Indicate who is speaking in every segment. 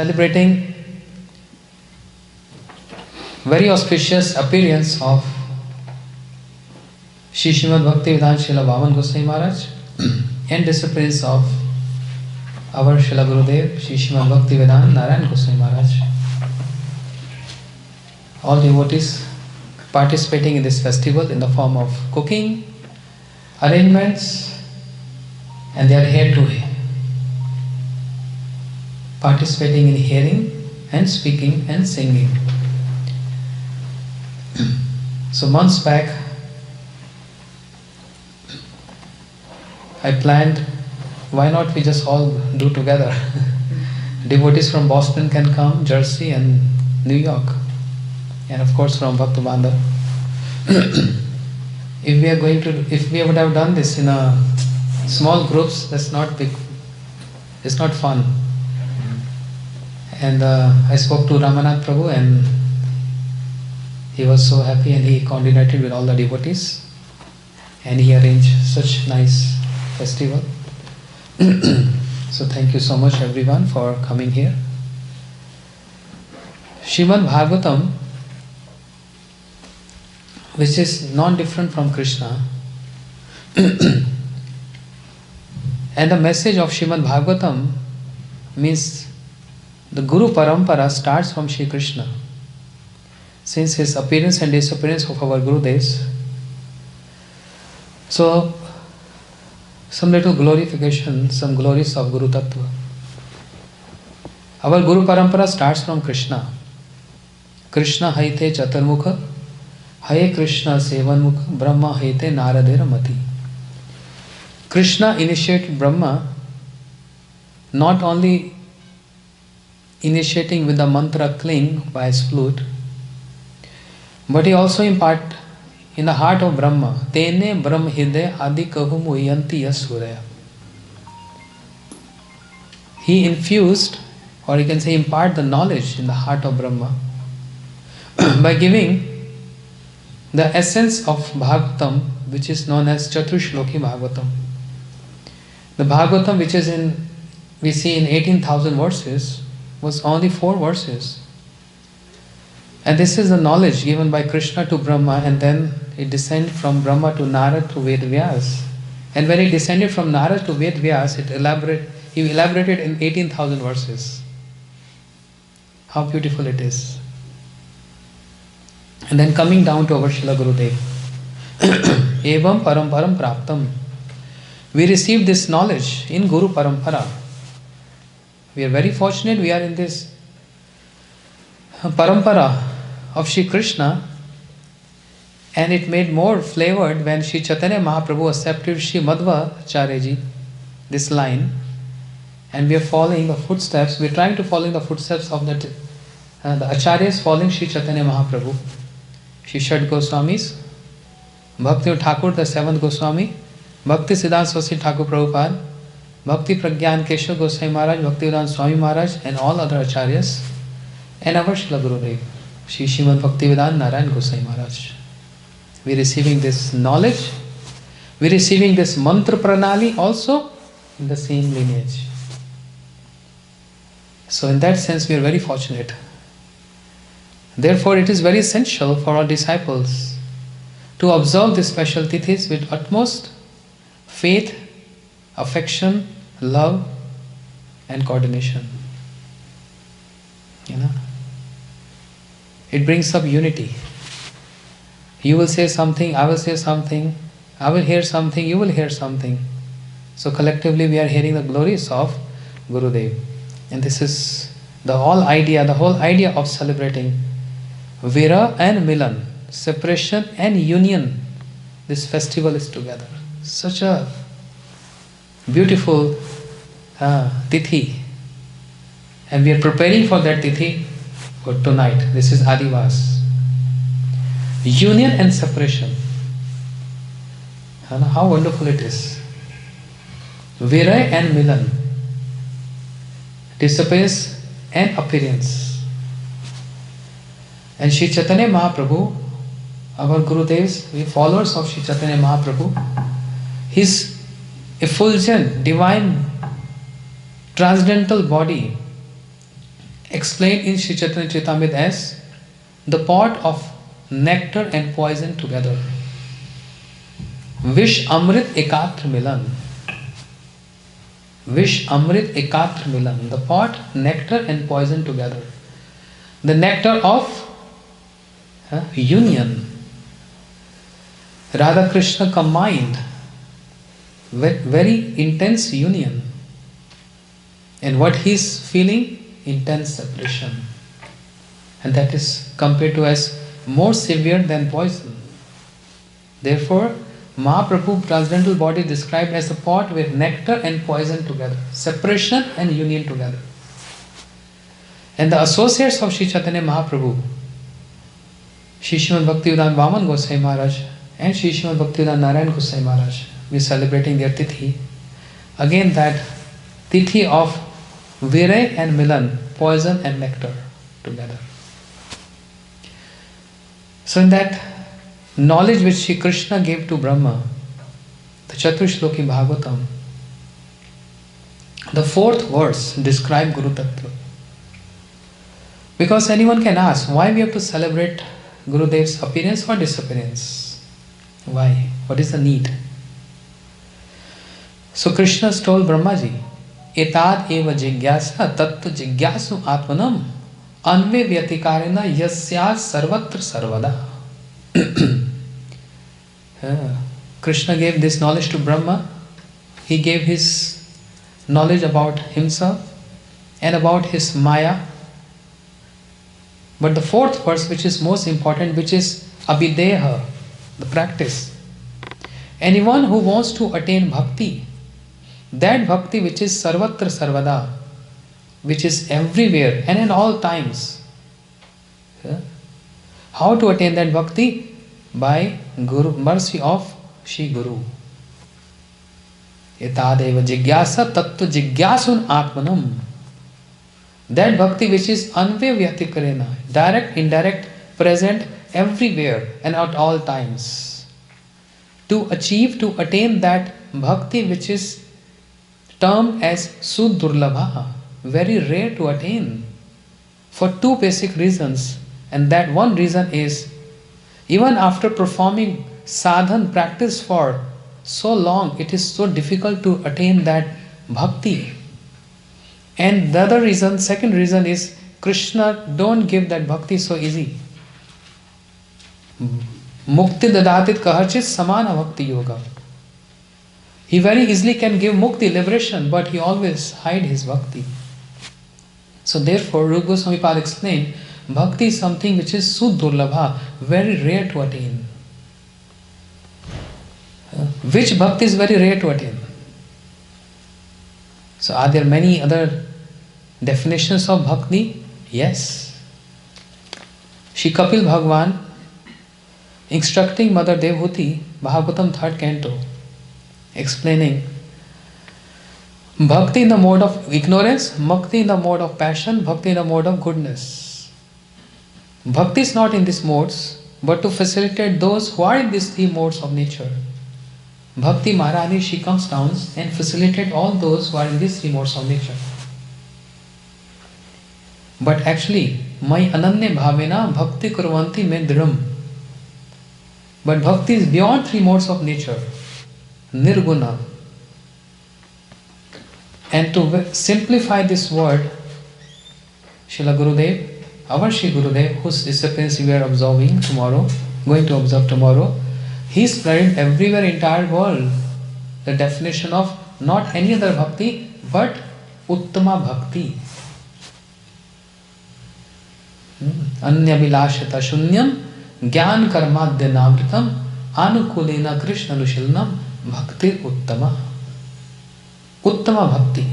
Speaker 1: celebrating very auspicious appearance of Srimad Bhaktivedanta Srila Goswami Maharaj and disappearance of our Srila Gurudeva Srimad Bhaktivedanta Narayana Goswami Maharaj. All devotees participating in this festival in the form of cooking, arrangements, and they are here to participating in hearing and speaking and singing. So months back, I planned, why not we just all do together? Devotees from Boston can come, Jersey and New York, and of course from Bhakta Bandhav. If we would have done this in a small groups, that's not big. It's not fun. And I spoke to Ramanath Prabhu, and he was so happy, and he coordinated with all the devotees, and he arranged such nice festival. So thank you so much everyone for coming here. Srimad Bhagavatam, which is non-different from Krishna, and the message of Srimad Bhagavatam means the Guru Parampara starts from Shri Krishna. Since his appearance and disappearance of our Gurudevs, so some little glorification, some glories of Guru Tattva. Our Guru Parampara starts from Krishna. Krishna haite chaturmukha, haye Krishna sevanmukha, Brahma haite naradera mati. Krishna initiated Brahma, not only initiating with the mantra cling by his flute, but he also imparted in the heart of Brahma, Tene Brahma Hidaya Adi Kahum Uyanti Yasuraya. He infused, or you can say impart the knowledge in the heart of Brahma by giving the essence of Bhagavatam, which is known as Chaturshloki Bhagavatam. The Bhagavatam, which is we see in 18,000 verses, was only 4 verses. And this is the knowledge given by Krishna to Brahma, and then it descended from Brahma to Narad to Ved Vyas. And when it descended from Narad to Ved Vyas, he elaborated in 18,000 verses. How beautiful it is. And then coming down to our Srila Gurudeva. Evam paramparam praptam. We received this knowledge in Guru Parampara. We are very fortunate we are in this parampara of Shri Krishna, and it made more flavored when Shri Chaitanya Mahaprabhu accepted Shri Madhva Acharyaji, this line, and we are following the footsteps, we are trying to follow the footsteps of the Acharyas following Shri Chaitanya Mahaprabhu, Shri Shad Goswamis, Bhakti Thakur, the 7th Goswami, Bhakti Siddhanta Saraswati Thakur Prabhupada, Bhakti Pragyan Keshav Goswami Maharaj, Bhaktivedanta Swami Maharaj, and all other Acharyas, and our Srila Gurudeva, Shri Srimad Bhaktivedanta Narayana Goswami Maharaj. We are receiving this knowledge, we are receiving this mantra pranali also in the same lineage. So in that sense we are very fortunate. Therefore it is very essential for our disciples to observe these special tithis with utmost faith, affection, love and coordination. It brings up unity. You will say something, I will say something, I will hear something, you will hear something. So collectively we are hearing the glories of Gurudev. And this is the whole idea of celebrating Vira and Milan, separation and union. This festival is together. Such a beautiful tithi. And we are preparing for that tithi for tonight. This is Adivas. Union and separation. How wonderful it is. Viray and Milan. Disappearance and appearance. And Shri Chaitanya Mahaprabhu, our Gurudevs, we followers of Shri Chaitanya Mahaprabhu, his effulgent, divine, transcendental body explained in Sri Chaitanya Charitamrita as the pot of nectar and poison together. Vish Amrit Ekatra Milan. Vish Amrit Ekatra Milan. The pot, nectar and poison together. The nectar of union. Radha Krishna combined with very intense union. And what he is feeling? Intense separation. And that is compared to as more severe than poison. Therefore, Mahaprabhu transcendental body described as a pot with nectar and poison together. Separation and union together. And the associates of Sri Chaitanya Mahaprabhu, Sri Srimad Bhaktivedanta Vaman Goswami Maharaj and Sri Srimad Bhaktivedanta Narayana Goswami Maharaj, we are celebrating their Tithi. Again that Tithi of Viray and Milan, poison and nectar together. So in that knowledge which Sri Krishna gave to Brahma, the Chaturshloki Bhagavatam, the fourth verse describes Guru Tattva. Because anyone can ask, why we have to celebrate Gurudev's appearance or disappearance? Why? What is the need? So Krishna told Brahmaji, Etad eva jigyasa tattva jigyasu atmanam anve vyatikarena yasya sarvatra sarvada. Krishna gave this knowledge to Brahma. He gave his knowledge about himself and about his Maya. But the fourth verse, which is most important, which is Abhideha, the practice. Anyone who wants to attain bhakti, that bhakti which is sarvatra sarvada, which is everywhere and in all times. How to attain that bhakti? By Guru, mercy of Shri Guru. Etadeva jigyasa tattva jigyasun atmanam. That bhakti which is anvyavyatikkarena, direct, indirect, present, everywhere and at all times. To achieve, to attain that bhakti which is termed as Suddurlabha, very rare to attain, for two basic reasons. And that one reason is, even after performing sadhan practice for so long, it is so difficult to attain that bhakti. And the other reason, second reason is, Krishna don't give that bhakti so easy. Mukti dadatit kahachit samana bhakti yoga. He very easily can give mukti, liberation, but he always hide his bhakti. So therefore, Rupa Goswami Pad explained, bhakti is something which is suddurlabha, very rare to attain. Which bhakti is very rare to attain? So are there many other definitions of bhakti? Yes. Shri Kapil Bhagwan, instructing Mother Devhuti, Bhagavatam 3rd Canto, explaining bhakti in the mode of ignorance, bhakti in the mode of passion, bhakti in the mode of goodness. Bhakti is not in these modes, but to facilitate those who are in these three modes of nature. Bhakti Maharani, she comes down and facilitate all those who are in these three modes of nature. But actually, Mai Ananya Bhavena Bhakti Kurvanti Me Dhram. But bhakti is beyond three modes of nature. Nirguna. And to simplify this word, Srila Gurudev, our Sri Gurudev, whose disappearance we are observing tomorrow, going to observe tomorrow, he spread everywhere, entire world, the definition of not any other bhakti, but Uttama Bhakti. Anya Vilashata Shunyam Gyan Karmadya Namritam Anukulena Krishna Lushilnam Bhakti Uttama. Uttama Bhakti.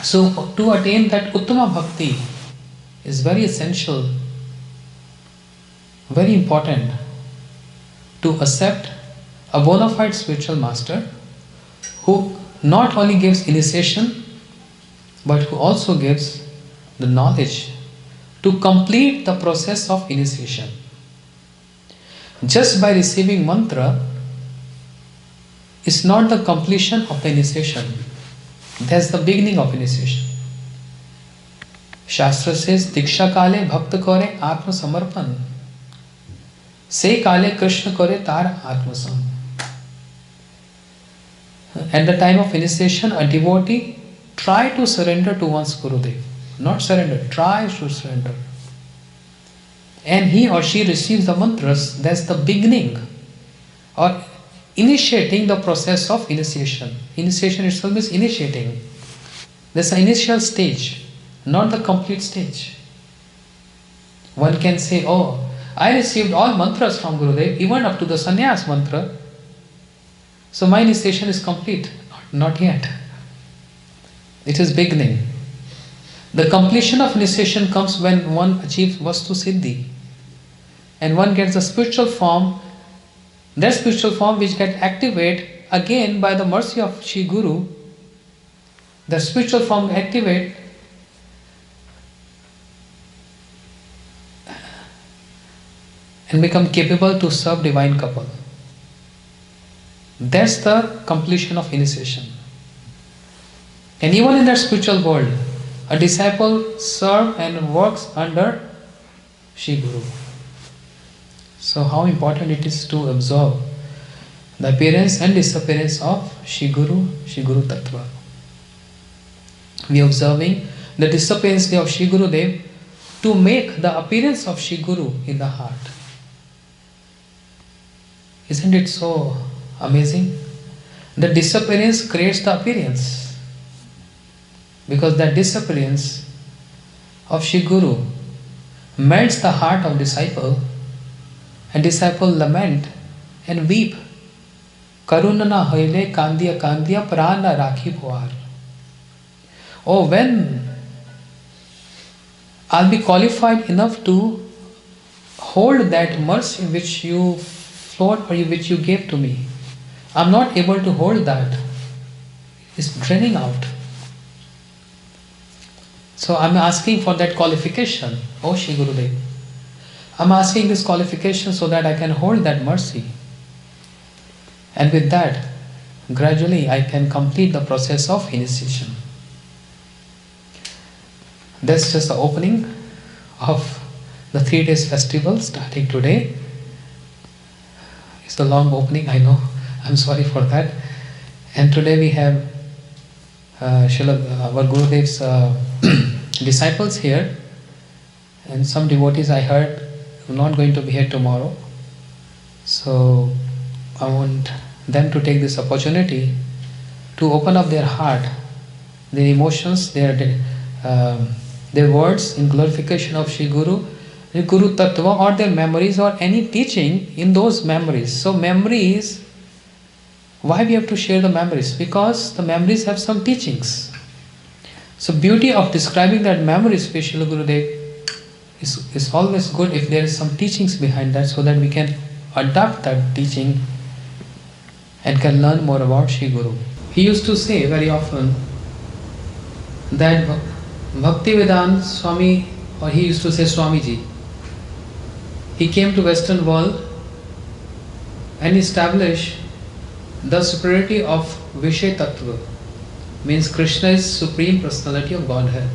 Speaker 1: So to attain that Uttama Bhakti is very essential, very important, to accept a bona fide spiritual master who not only gives initiation, but who also gives the knowledge to complete the process of initiation. Just by receiving mantra is not the completion of the initiation. That's the beginning of initiation. Shastra says, Diksha kale bhakta kore atma samarpan. Se kale Krishna kore tar atma sam. At the time of initiation, a devotee try to surrender to one's Gurudev. Not surrender, try to surrender. And he or she receives the mantras. That's the beginning or initiating the process of initiation. Initiation itself means initiating. That's the initial stage, not the complete stage. One can say, oh, I received all mantras from Gurudev, even up to the sannyas mantra. So my initiation is complete. Not yet. It is beginning. The completion of initiation comes when one achieves Vastu Siddhi. And one gets the spiritual form, that spiritual form which gets activated again by the mercy of Shri Guru. The spiritual form activate and become capable to serve divine couple. That's the completion of initiation. And even in that spiritual world, a disciple serves and works under Shri Guru. So how important it is to observe the appearance and disappearance of Shri Guru Tattva. We are observing the disappearance of Shri Gurudev to make the appearance of Shri Guru in the heart. Isn't it so amazing? The disappearance creates the appearance. Because that disappearance of Shri Guru melts the heart of disciple, and disciple lament and weep. Karunana hoile kandiya kandiya prana rakhi bhuar. Oh, when I'll be qualified enough to hold that mercy which you flowed or which you gave to me. I'm not able to hold that. It's draining out. So I'm asking for that qualification. Oh Shri Gurudev, I'm asking this qualification so that I can hold that mercy. And with that, gradually I can complete the process of initiation. That's just the opening of the 3 days festival starting today. It's a long opening, I know. I'm sorry for that. And today we have our Gurudev's disciples here, and some devotees I heard are not going to be here tomorrow. So I want them to take this opportunity to open up their heart, their emotions, their words in glorification of Shri Guru, Guru Tattva, or their memories or any teaching in those memories. So memories, why we have to share the memories? Because the memories have some teachings. So beauty of describing that memory, especially Gurudev, is always good if there is some teachings behind that, so that we can adopt that teaching and can learn more about Shri Guru. He used to say very often that Bhaktivedanta Swami, or he used to say Swamiji, he came to Western world and established the superiority of Vishay Tattva, means Krishna is Supreme Personality of Godhead.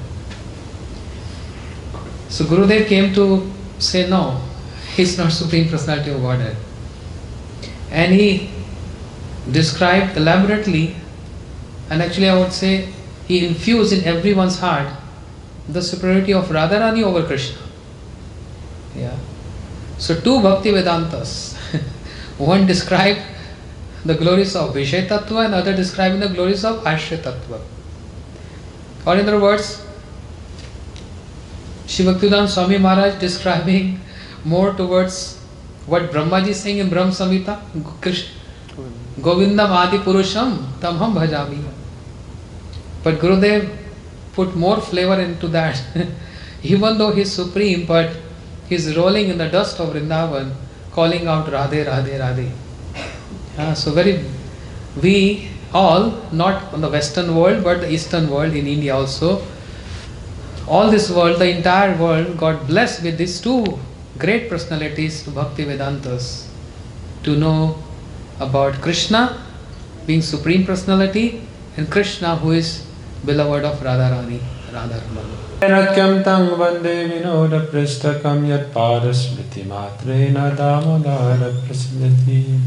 Speaker 1: So Gurudev came to say no, he is not Supreme Personality of Godhead. And he described elaborately, and actually I would say he infused in everyone's heart the superiority of Radharani over Krishna. Yeah. So 2 Bhaktivedantas, one described the glories of Vishay Tattva and other describing the glories of Ashray Tattva. Or in other words, Shri Bhaktivedanta Swami Maharaj describing more towards what Brahmaji is saying in Brahma Samhita, Govindam Adi Purusham Tamham Bhajami. But Gurudev put more flavor into that. Even though he is supreme, but he is rolling in the dust of Vrindavan, calling out Radhe, Radhe, Radhe. So we all, not on the Western world, but the Eastern world, in India also, all this world, the entire world got blessed with these 2 great personalities, Bhaktivedantas, to know about Krishna being Supreme Personality and Krishna who is beloved of Radharani, Radharani.
Speaker 2: Nakyam tang vande vinoda pristakam yat parasmriti matrena damodara prasidati.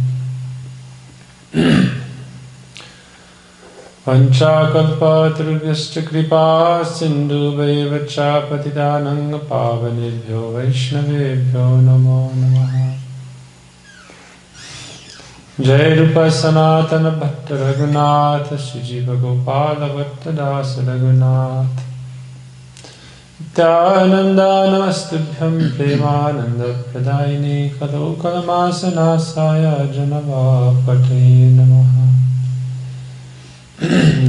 Speaker 2: Vanchakalpatarubhyascha kripa sindhu vacha patidanang pavanebhyo vaishnavebhyo namo namaha. Jai Rupa Sanatana Bhatta Raghunath Srijiva Gopala Bhatta Dasa Raghunath Nityananda Namastubhyam Premananda Pradayini Kalo Kalamasana Saya Janava Pate Namaha.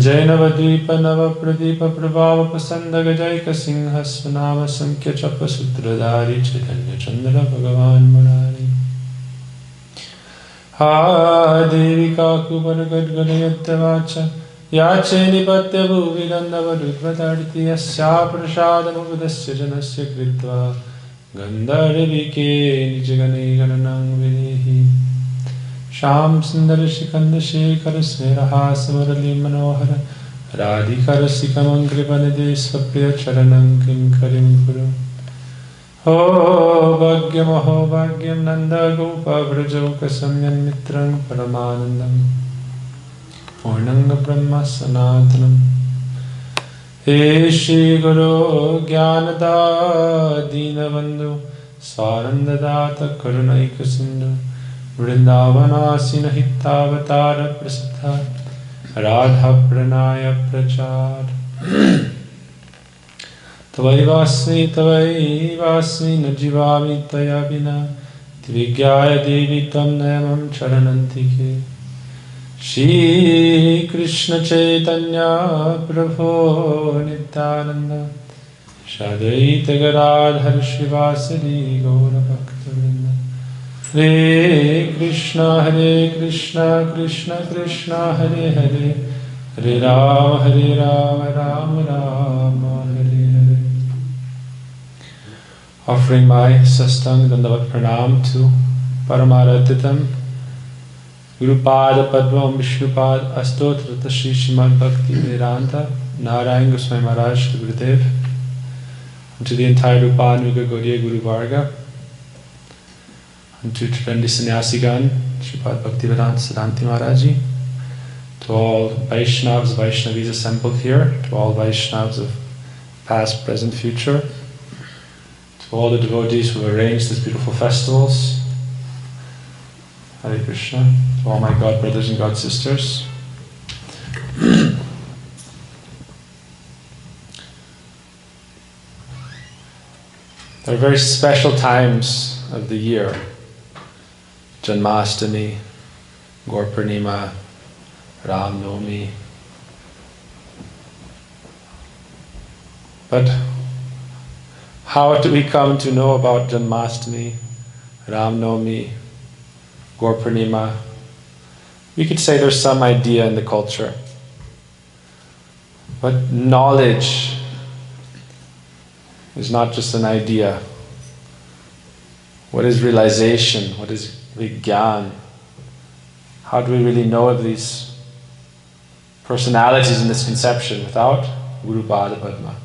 Speaker 2: Jai Navadvipa Nava Pradipa Prabhava Pasandaga Jaika Singha Svanama Sankhya Chapa Sutradhari Chaitanya Chandra Bhagavan Murari Ha Devi Kakubar Gadgadayatavacha Yache Nipatya Bhuvidandava Dudvatarti Yasya Prasadam Uvadasya Janasya Kritva Gandharvike Nijagane Gananang Videhi Sham Sundar Shikanda Shekhar Smeraha Samarali Manohara Radhikar Sikamangripane Svapriya Charanam Kim Karim Kuru Ho Bhagyam Nanda Gopa Vrajoka Samyan Mitrang Paramanandam Purnanga Brahma Sanatanam He Shri Guru Gyanada Dinabandhu Swarandadata Karunaika Sindhu Vrindavanasina Hittavatara Prasiddha Radha Pranaya Prachar Tavai vasmi najivami taya vina Tvigyaya devi tam nayamam charanantike Shri Krishna Chaitanya Prabhu Nityananda Shadaita Garadhar Shivasari Gaura Bhaktavinda Hare Krishna Krishna Krishna Hare Hare Hare Rama Rama Rama Hare Hare. Offering my sastang dandavat pranam to Paramaratitam Gurupada Padvam Vishnupad Astotrata Shri Srimad Bhaktivedanta Narayana Gosvami Maharaja Srila Gurudeva, and to the entire Rupanuga Gaudiya Guru Varga, and to Trendi Sannyasigan, Sripad Bhaktivedanta Siddhanti Maharaji, to all Vaishnavas, Vaishnavis assembled here, to all Vaishnavas of past, present, future, to all the devotees who arranged these beautiful festivals, Hare Krishna, to all my God brothers and God sisters. There are very special times of the year. Janmashtami, Gaur Purnima, Ram Navami. But how do we come to know about Janmashtami, Ram Navami, Gaur Purnima? We could say there's some idea in the culture. But knowledge is not just an idea. What is realization? What is Vigyan? How do we really know of these personalities in this conception without Guru Pada Padma?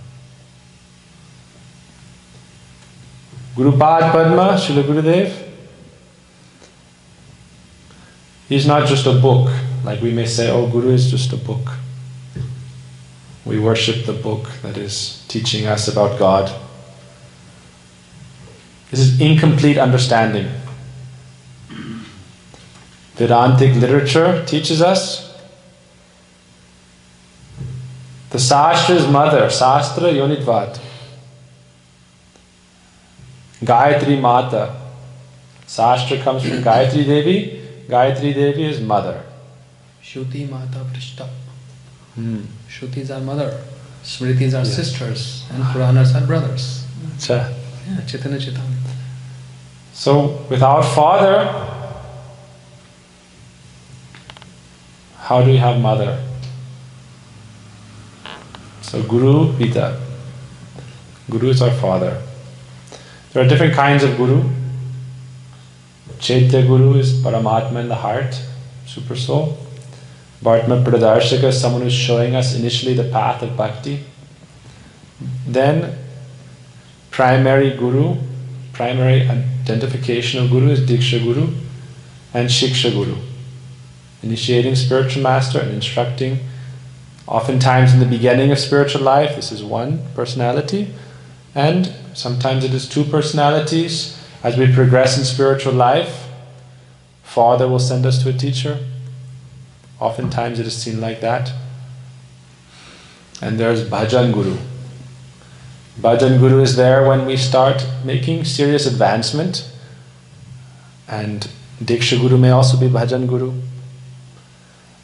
Speaker 2: Guru Pada Padma, Srila Gurudev, he's not just a book. Like we may say, oh, Guru is just a book. We worship the book that is teaching us about God. This is incomplete understanding. Vedantic literature teaches us the Sastra's mother, Sastra Yonidvat, Gayatri Mata. Sastra comes from Gayatri Devi. Gayatri Devi is mother.
Speaker 1: Shruti Mata Prishta. Shrutis are mother, Smritis are sisters, and Puranas are brothers.
Speaker 2: Cha.
Speaker 1: Yeah, Chaitanya Chaitamrita.
Speaker 2: So, without father, how do we have mother? So, Guru, Pita. Guru is our father. There are different kinds of Guru. Chaitya Guru is Paramatma in the heart, Super Soul. Bhartma Pradarshaka is someone who's showing us initially the path of bhakti. Then primary guru, primary identification of guru is Diksha Guru and Shiksha Guru. Initiating spiritual master and instructing. Oftentimes in the beginning of spiritual life, this is one personality, and sometimes it is two personalities. As we progress in spiritual life, Father will send us to a teacher. Oftentimes it is seen like that. And there's Bhajan Guru. Bhajan Guru is there when we start making serious advancement. And Diksha Guru may also be Bhajan Guru.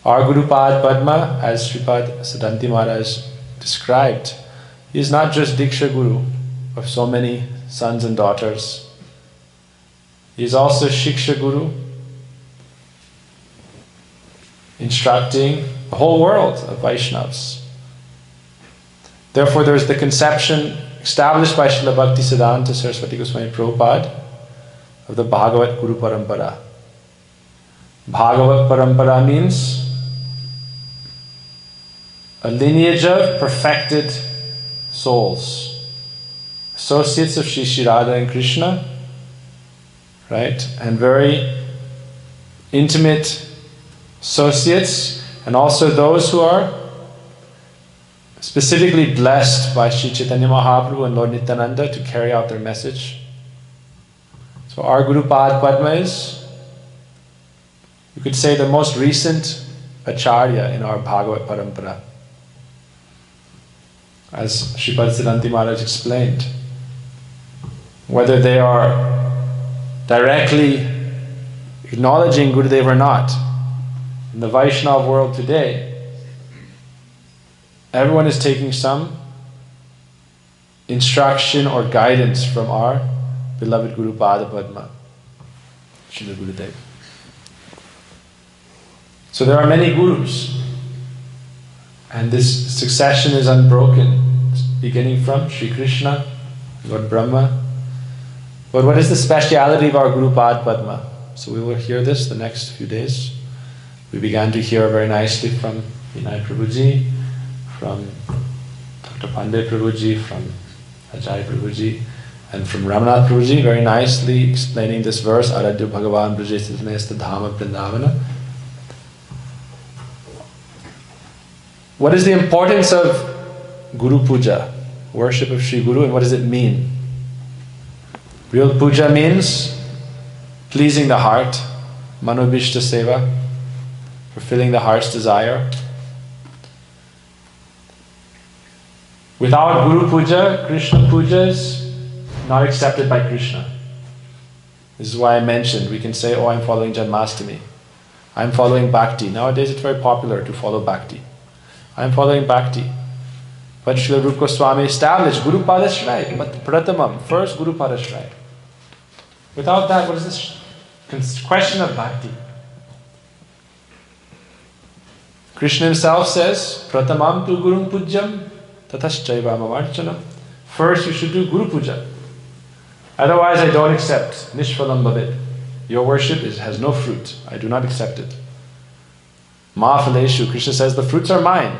Speaker 2: Our Guru Pad Padma, as Sripad Siddhanti Maharaj described, he is not just Diksha Guru of so many sons and daughters. He is also Shiksha Guru, instructing the whole world of Vaishnavas. Therefore, there is the conception established by Srila Bhaktisiddhanta Saraswati Goswami Prabhupada of the Bhagavat Guru Parampara. Bhagavat Parampara means a lineage of perfected souls, associates of Shri Shri Radha and Krishna, right? And very intimate associates, and also those who are specifically blessed by Sri Chaitanya Mahaprabhu and Lord Nityananda to carry out their message. So our Guru Pad Padma is, you could say, the most recent Acharya in our Bhagavat Parampara. As Sripad Siddhanti Maharaj explained, whether they are directly acknowledging Gurudev or not, in the Vaishnava world today, everyone is taking some instruction or guidance from our beloved Guru Pada Padma, Srila Gurudev. So there are many gurus, and this succession is unbroken, beginning from Sri Krishna, Lord Brahma. But what is the speciality of our Guru Pad Padma? So we will hear this the next few days. We began to hear very nicely from Vinay Prabhuji, from Dr. Pandey Prabhuji, from Ajay Prabhuji, and from Ramanath Prabhuji, very nicely explaining this verse, Aradhya Bhagavan Brajestitnesta Dhama Vrindavana. What is the importance of Guru Puja, worship of Sri Guru, and what does it mean? Real puja means pleasing the heart, manobhishta seva, fulfilling the heart's desire. Without Guru Puja, Krishna Puja is not accepted by Krishna. This is why I mentioned, we can say, oh, I'm following Janmashtami. I'm following Bhakti. Nowadays it's very popular to follow Bhakti. I'm following Bhakti. But Srila Rupa Goswami established Guru Pada Shrai, but Pratamam, first Guru Pada Shrai. Without that, what is this question of Bhakti? Krishna himself says, Pratamam tu Gurum Pujyam Tataschaiva Mamarchanam. First you should do Guru Puja. Otherwise I don't accept. Nishphalam Bhavit. Your worship has no fruit. I do not accept it. Mahaphaleshu. Krishna says the fruits are mine.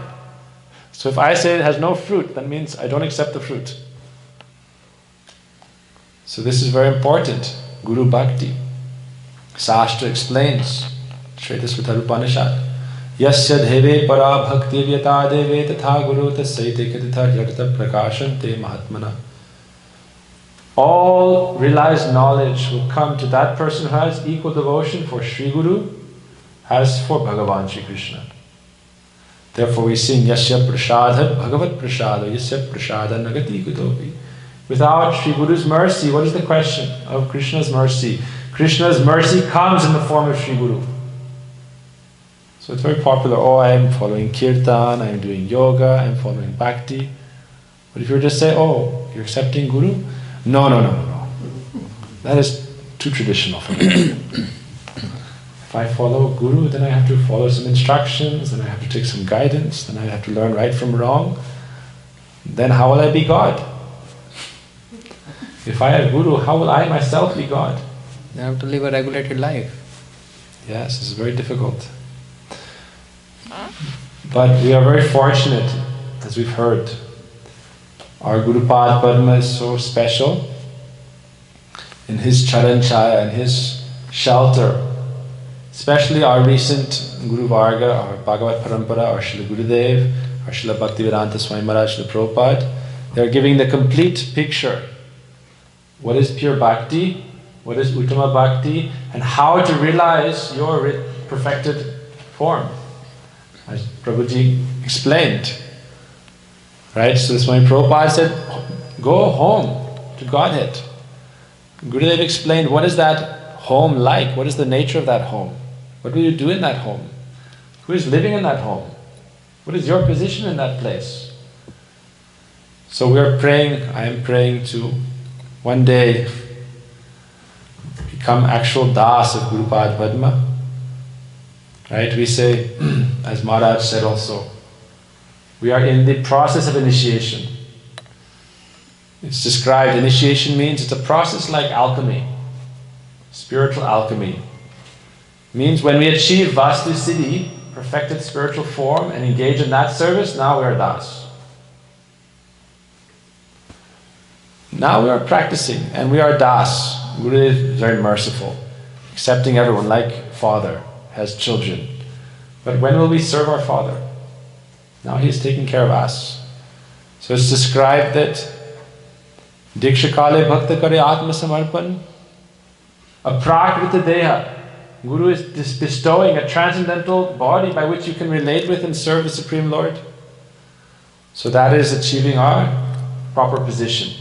Speaker 2: So if I say it has no fruit, that means I don't accept the fruit. So this is very important. Guru Bhakti. Sastra explains, Shvetashvatara Upanishad, Yasya dheve para bhakti vyata deve tatha guru tasyaite katitha yakata prakashante mahatmana. All realized knowledge will come to that person who has equal devotion for Sri Guru as for Bhagavan Sri Krishna. Therefore we sing Yasya Prashadha Bhagavat Prashada Yasya Prashada Nagati Kutopi. Without Sri Guru's mercy, what is the question of Krishna's mercy? Krishna's mercy comes in the form of Sri Guru. So it's very popular, oh, I am following Kirtan, I am doing yoga, I am following Bhakti. But if you were just say, oh, you're accepting Guru? No. That is too traditional for me. If I follow Guru, then I have to follow some instructions, then I have to take some guidance, then I have to learn right from wrong. Then how will I be God? If I have Guru, how will I myself be God?
Speaker 1: You have to live a regulated life.
Speaker 2: Yes, it's very difficult. But we are very fortunate, as we've heard. Our Gurupad Padma is so special. In his charan chaya, in his shelter, especially our recent Guru Varga, our Bhagavat Parampara, our Srila Gurudev, our Srila Bhaktivedanta Swami Maharaj, Srila Prabhupada, they're giving the complete picture. What is pure bhakti? What is Uttama Bhakti? And how to realize your perfected form. As Prabhuji explained. Right? So Swami Prabhupada said, go home to Godhead. Gurudev explained, what is that home like? What is the nature of that home? What will you do in that home? Who is living in that home? What is your position in that place? So we are praying, I am praying to one day become actual das of Gurupad Padma. Right? We say, as Maharaj said also, we are in the process of initiation. It's described, initiation means it's a process like alchemy, spiritual alchemy. It means when we achieve Vastu Siddhi, perfected spiritual form, and engage in that service, now we are das. Now we are practicing, and we are das. Guru is very merciful, accepting everyone like father has children. But when will we serve our father? Now he is taking care of us. So it's described that Diksha Kale Bhakta Kare Atma Samarpan, a Prakrita Deha. Guru is bestowing a transcendental body by which you can relate with and serve the Supreme Lord. So that is achieving our proper position.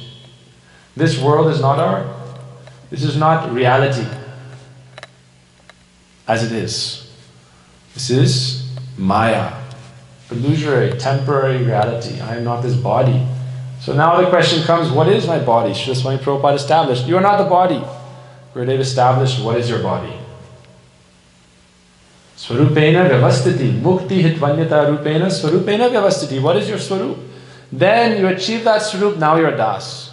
Speaker 2: This world is not this is not reality as it is. This is Maya, illusory, temporary reality. I am not this body. So now the question comes, what is my body? Srila Swami Prabhupada established, you are not the body. Gurudev established, what is your body? Swarupena vyavastiti, mukti hitvanyata rupena, swarupena vyavastiti. What is your swarup? Then you achieve that swarup, now you're das.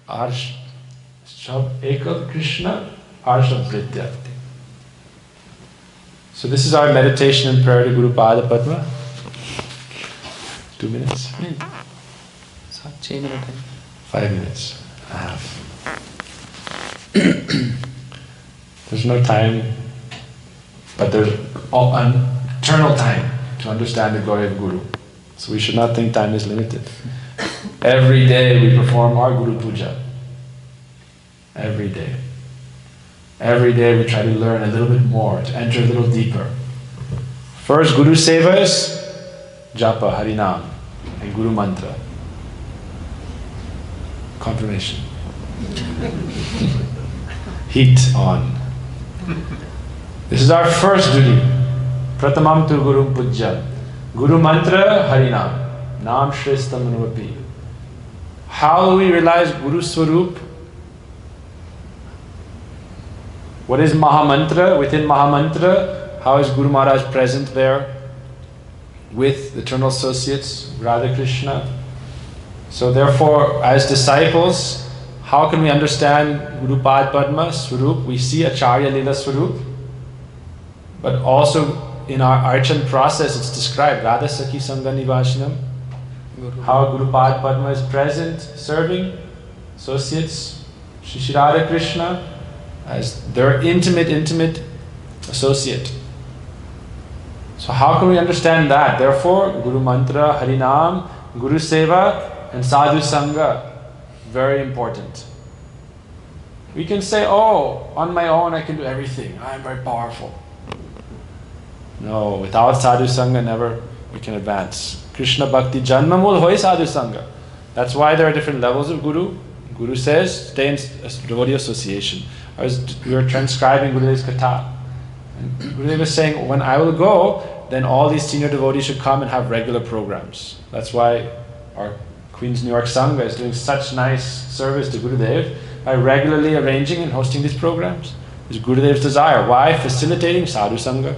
Speaker 2: Arshab ekal Krishna, arshab vrityati. So this is our meditation and prayer to Guru Pada Padma. 2 minutes? 5 minutes. I have. There's no time, but there's an eternal time to understand the glory of Guru. So we should not think time is limited. Every day we perform our Guru Puja. Every day. Every day we try to learn a little bit more, to enter a little deeper. First Guru Seva is Japa, Harinam, and Guru Mantra. Confirmation. Heat on. This is our first duty. Pratamam tu Guru Puja. Guru Mantra, Harinam. Nam Shrestam Anuvapi. How do we realize Guru Swarup? What is Mahamantra? Within Mahamantra, how is Guru Maharaj present there with the eternal associates, Radha Krishna? So therefore, as disciples, how can we understand Guru Pad Padma Swarup? We see Acharya Lila Swarup, but also in our Archan process it's described, Radha Sakhi Sangha Nivashanam, how Guru Pad Padma is present, serving associates, Shri Radha Krishna, as their intimate associate. So how can we understand that? Therefore, Guru Mantra, Harinam, Guru Seva, and Sadhu Sangha, very important. We can say, oh, on my own I can do everything. I am very powerful. No, without Sadhu Sangha, never we can advance. Krishna Bhakti Janma Mul Hoy Sadhu Sangha. That's why there are different levels of Guru. Guru says, stay in devotee association. We were transcribing Gurudev's Katha. And Gurudev was saying, when I will go, then all these senior devotees should come and have regular programs. That's why our Queen's New York Sangha is doing such nice service to Gurudev by regularly arranging and hosting these programs. It's Gurudev's desire. Why? Facilitating Sadhu Sangha.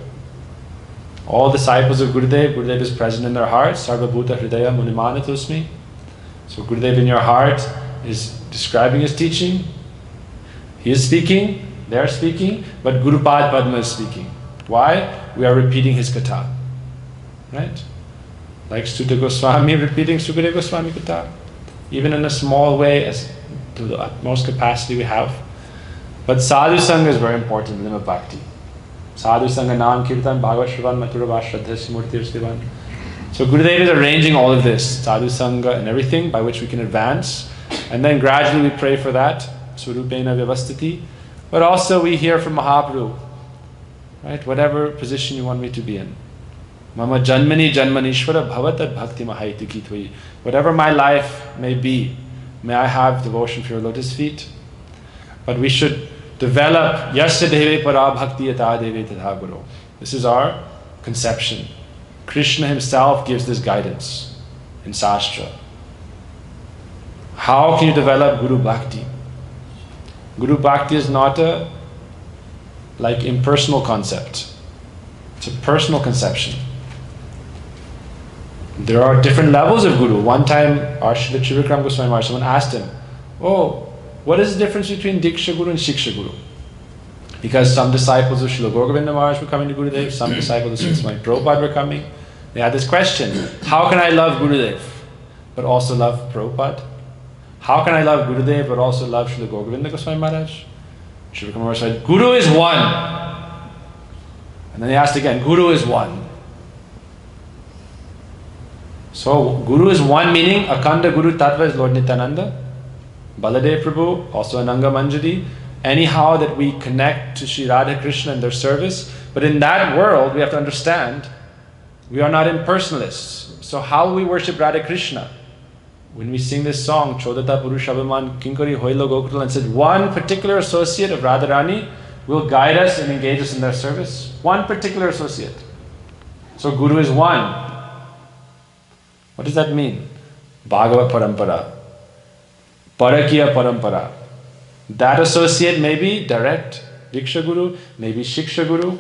Speaker 2: All disciples of Gurudev is present in their hearts. Sarva Bhuta Hridaya Munimana Tusmi. So Gurudev in your heart is describing his teaching. He is speaking, they are speaking, but Guru Pad Padma is speaking. Why? We are repeating his katha. Right? Like Sutta Goswami repeating Sukadeva Goswami katha. even in a small way, as to the utmost capacity we have. But sadhu sangha is very important in the name of bhakti. Sadhu sangha, nam kirtan, bhagavat shravan, mathura shraddha, simurti stivan. So Gurudev is arranging all of this, sadhu sangha and everything by which we can advance. And then gradually we pray for that, surupena vyavastiti. But also we hear from Mahaprabhu, right? Whatever position you want me to be in. Mama janmani janmanishvara bhavatad bhakti mahaiti kitvayi. Whatever my life may be, may I have devotion for your lotus feet. But we should develop yasya deve para bhakti yata deve tadha guru. This is our conception. Krishna himself gives this guidance in Shastra. How can you develop Guru Bhakti? Guru Bhakti is not a impersonal concept. It's a personal conception. There are different levels of Guru. One time, our Srila Trivikram Goswami Maharaj, someone asked him, "Oh, what is the difference between Diksha Guru and Shiksha Guru?" Because some disciples of Srila Gurudeva Maharaj were coming to Gurudev, some disciples of Srila Prabhupada were coming. They had this question: how can I love Gurudev but also love Prabhupada? How can I love Gurudev but also love Srila Govinda Goswami Maharaj? Srila Maharaj said, Guru is one. And then he asked again, Guru is one. So Guru is one, meaning Akhanda Guru Tattva is Lord Nityananda, Baladev Prabhu, also Ananga Manjari. Anyhow that we connect to Sri Radha Krishna and their service. But in that world we have to understand we are not impersonalists. So how will we worship Radha Krishna? When we sing this song, Chodata Purushabhaman Kinkari Hoilo Gokul, and said one particular associate of Radharani will guide us and engage us in their service. One particular associate. So Guru is one. What does that mean? Bhagavad Parampara. Parakya Parampara. That associate may be direct Diksha Guru, maybe Shiksha Guru.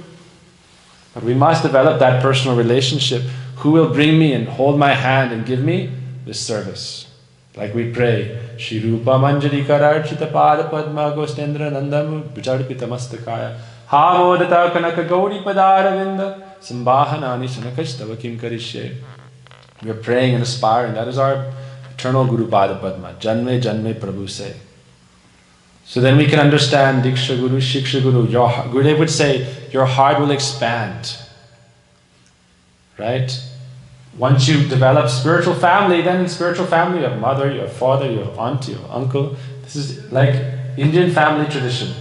Speaker 2: But we must develop that personal relationship. Who will bring me and hold my hand and give me this service? Like we pray, Shri Rupa Manjari Kararchita Pada Padma Gostendra Nandamu Bhujarpita Mastakaya Hamodata Kanaka Gauri Padaravinda Sambahanani Sanakashtava Kim Karishye. We are praying and aspiring. That is our eternal Guru Pada Padma. Janme Janme Prabhu Se. So then we can understand Diksha Guru, Shiksha Guru. Gurudev would say, your heart will expand. Right? Once you develop spiritual family, then in spiritual family you have mother, you have father, you have aunt, you have uncle. This is like Indian family tradition.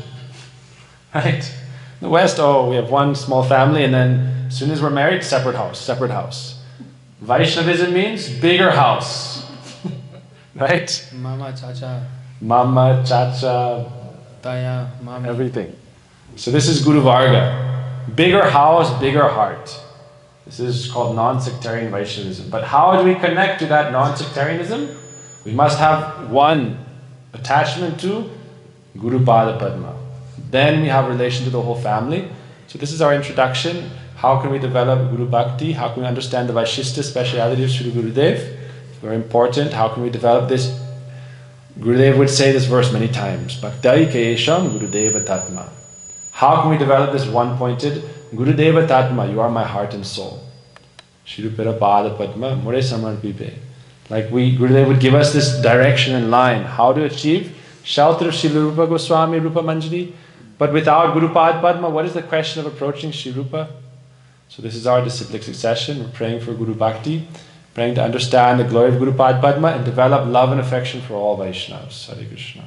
Speaker 2: Right? In the West, we have one small family, and then as soon as we're married, separate house. Vaishnavism means bigger house. Right?
Speaker 1: Mama,
Speaker 2: Chacha,
Speaker 1: Taya, Mama.
Speaker 2: Everything. So this is Guru Varga. Bigger house, bigger heart. This is called non-sectarian Vaishnavism. But how do we connect to that non-sectarianism? We must have one attachment to Guru Pada Padma. Then we have relation to the whole family. So this is our introduction. How can we develop Guru Bhakti? How can we understand the Vaishishta speciality of Sri Gurudev? It's very important. How can we develop this? Gurudev would say this verse many times. Bhaktai Kesham Gurudeva Tatma. How can we develop this one-pointed Gurudeva Tatma? You are my heart and soul. Shirupera Pada Padma More Samarpipe. Like Gurudev would give us this direction and line. How to achieve shelter of Sri Rupa Goswami, Rupa Manjari. But without Guru Pad Padma, what is the question of approaching Sri Rupa? So this is our disciplic succession. We're praying for Guru Bhakti, praying to understand the glory of Guru Pad Padma and develop love and affection for all Vaishnavas. Hare Krishna.